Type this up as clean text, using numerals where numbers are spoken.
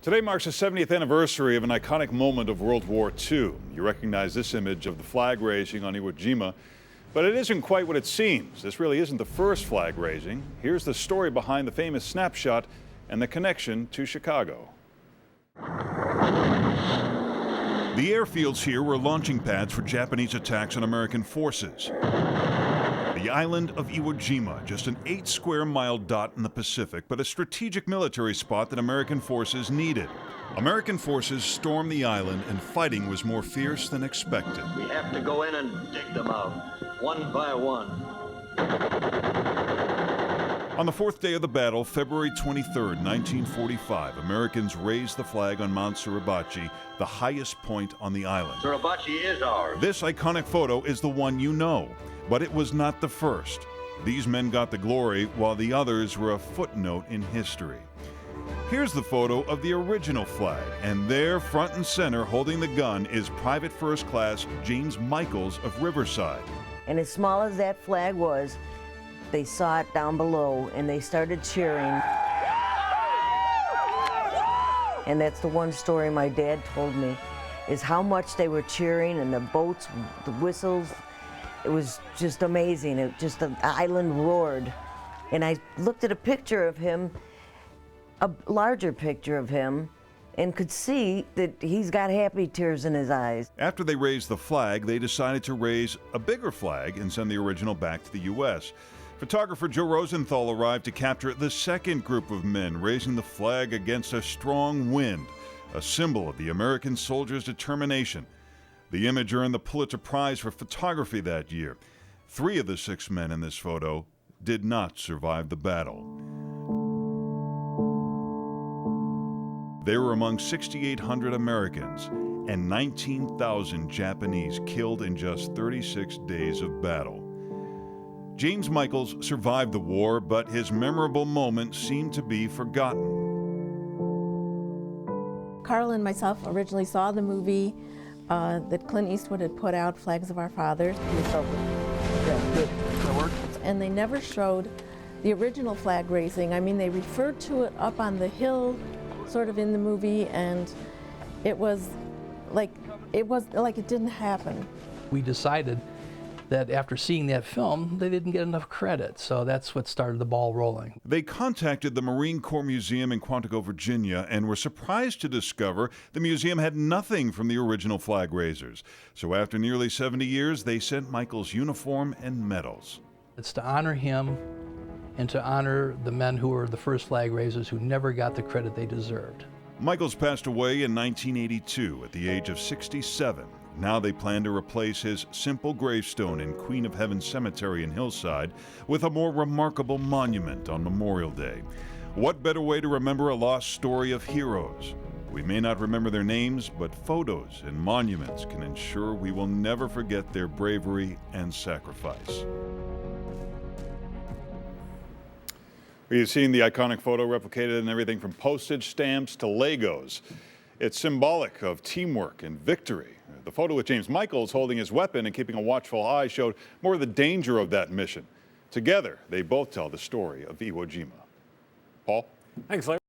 Today marks the 70th anniversary of an iconic moment of World War II. You recognize this image of the flag raising on Iwo Jima, but it isn't quite what it seems. This really isn't the first flag raising. Here's the story behind the famous snapshot and the connection to Chicago. The airfields here were launching pads for Japanese attacks on American forces. The island of Iwo Jima, just an 8-square-mile dot in the Pacific, but a strategic military spot that American forces needed. American forces stormed the island, and fighting was more fierce than expected. We have to go in and dig them out, one by one. On the fourth day of the battle, February 23rd, 1945, Americans raised the flag on Mount Suribachi, the highest point on the island. Suribachi is ours. This iconic photo is the one you know, but it was not the first. These men got the glory, while the others were a footnote in history. Here's the photo of the original flag, and there, front and center, holding the gun, is Private First Class James Michaels of Riverside. And as small as that flag was, they saw it down below and they started cheering. And that's the one story my dad told me, is how much they were cheering, and the boats, the whistles. It was just amazing. The island roared. And I looked at a picture of him, a larger picture of him, and could see that he's got happy tears in his eyes. After they raised the flag, they decided to raise a bigger flag and send the original back to the U.S. Photographer Joe Rosenthal arrived to capture the second group of men raising the flag against a strong wind, a symbol of the American soldiers' determination. The image earned the Pulitzer Prize for photography that year. 3 of the 6 men in this photo did not survive the battle. They were among 6,800 Americans and 19,000 Japanese killed in just 36 days of battle. James Michaels survived the war, but his memorable moment seemed to be forgotten. Carl and myself originally saw the movie that Clint Eastwood had put out, Flags of Our Fathers. And they never showed the original flag raising. I mean, they referred to it up on the hill, sort of in the movie, and it was like it didn't happen. We decided that after seeing that film, they didn't get enough credit, so that's what started the ball rolling. They contacted the Marine Corps Museum in Quantico, Virginia, and were surprised to discover the museum had nothing from the original flag raisers. So after nearly 70 years, they sent Michaels' uniform and medals. It's to honor him and to honor the men who were the first flag raisers who never got the credit they deserved. Michaels passed away in 1982 at the age of 67. Now they plan to replace his simple gravestone in Queen of Heaven Cemetery in Hillside with a more remarkable monument on Memorial Day. What better way to remember a lost story of heroes? We may not remember their names, but photos and monuments can ensure we will never forget their bravery and sacrifice. We've seen the iconic photo replicated in everything from postage stamps to Legos. It's symbolic of teamwork and victory. The photo with James Michaels holding his weapon and keeping a watchful eye showed more of the danger of that mission. Together, they both tell the story of Iwo Jima. Paul? Thanks, Larry.